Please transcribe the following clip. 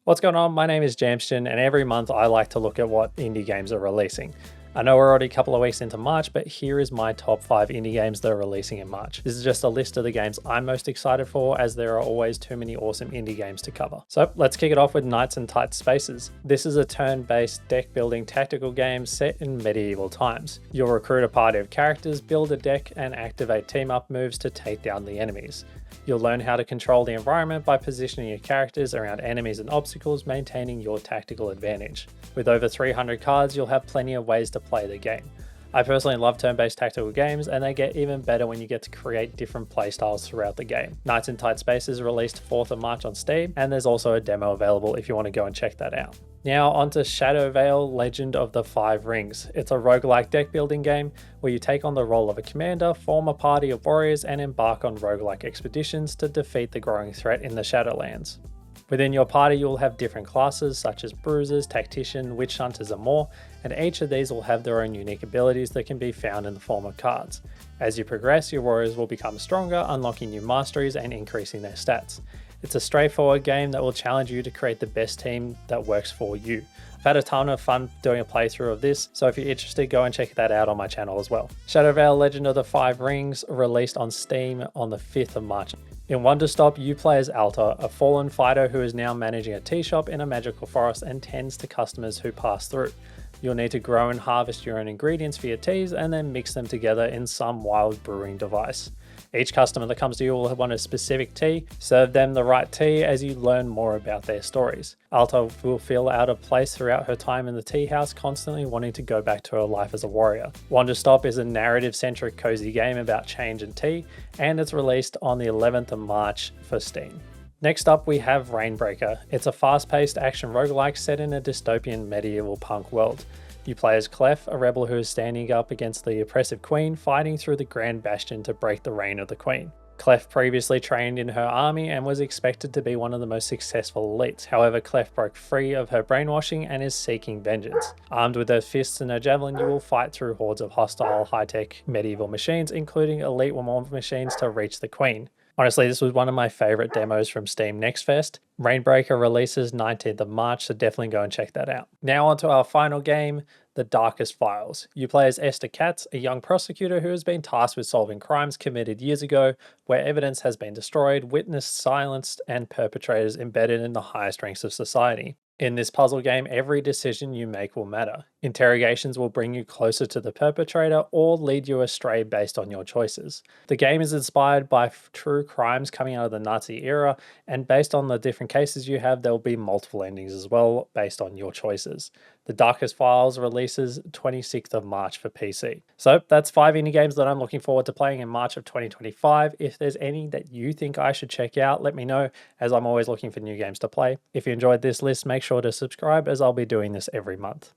What's going on? My name is Jamston, and every month I like to look at what indie games are releasing. I know we're already a couple of weeks into March, but here is my top 5 indie games that are releasing in March. This is just a list of the games I'm most excited for, as there are always too many awesome indie games to cover. So let's kick it off with Knights and Tight Spaces. This is a turn-based deck-building tactical game set in medieval times. You'll recruit a party of characters, build a deck, and activate team-up moves to take down the enemies. You'll learn how to control the environment by positioning your characters around enemies and obstacles, maintaining your tactical advantage. With over 300 cards, you'll have plenty of ways to play the game. I personally love turn-based tactical games, and they get even better when you get to create different playstyles throughout the game. Knights in Tight Spaces released 4th of March on Steam, and there's also a demo available if you want to go and check that out. Now onto Shadow Veil Legend of the Five Rings. It's a roguelike deck building game where you take on the role of a commander, form a party of warriors, and embark on roguelike expeditions to defeat the growing threat in the Shadowlands. Within your party, you'll have different classes such as bruisers, tactician, witch hunters, and more, and each of these will have their own unique abilities that can be found in the form of cards. As you progress, your warriors will become stronger, unlocking new masteries and increasing their stats. It's a straightforward game that will challenge you to create the best team that works for you. I've had a ton of fun doing a playthrough of this, so if you're interested, go and check that out on my channel as well. Shadow Veil Legend of the Five Rings released on Steam on the 5th of March. In Wonderstop, you play as Alta, a fallen fighter who is now managing a tea shop in a magical forest and tends to customers who pass through. You'll need to grow and harvest your own ingredients for your teas and then mix them together in some wild brewing device. Each customer that comes to you will want a specific tea. Serve them the right tea as you learn more about their stories. Alta will feel out of place throughout her time in the tea house, constantly wanting to go back to her life as a warrior. Wonderstop is a narrative-centric cozy game about change and tea, and it's released on the 11th of March for Steam. Next up, we have Rainbreaker. It's a fast-paced action roguelike set in a dystopian medieval punk world. You play as Clef, a rebel who is standing up against the oppressive queen, fighting through the Grand Bastion to break the reign of the queen. Clef previously trained in her army and was expected to be one of the most successful elites. However, Clef broke free of her brainwashing and is seeking vengeance. Armed with her fists and her javelin, you will fight through hordes of hostile, high-tech medieval machines, including elite war machines, to reach the queen. Honestly, this was one of my favorite demos from Steam Next Fest. Rainbreaker releases 19th of March, so definitely go and check that out. Now onto our final game, The Darkest Files. You play as Esther Katz, a young prosecutor who has been tasked with solving crimes committed years ago, where evidence has been destroyed, witnesses silenced, and perpetrators embedded in the highest ranks of society. In this puzzle game, every decision you make will matter. Interrogations will bring you closer to the perpetrator or lead you astray based on your choices. The game is inspired by true crimes coming out of the Nazi era, and based on the different cases you have, there will be multiple endings as well based on your choices. The Darkest Files releases 26th of March for PC. So that's 5 indie games that I'm looking forward to playing in March of 2025. If there's any that you think I should check out, let me know, as I'm always looking for new games to play. If you enjoyed this list, make sure to subscribe, as I'll be doing this every month.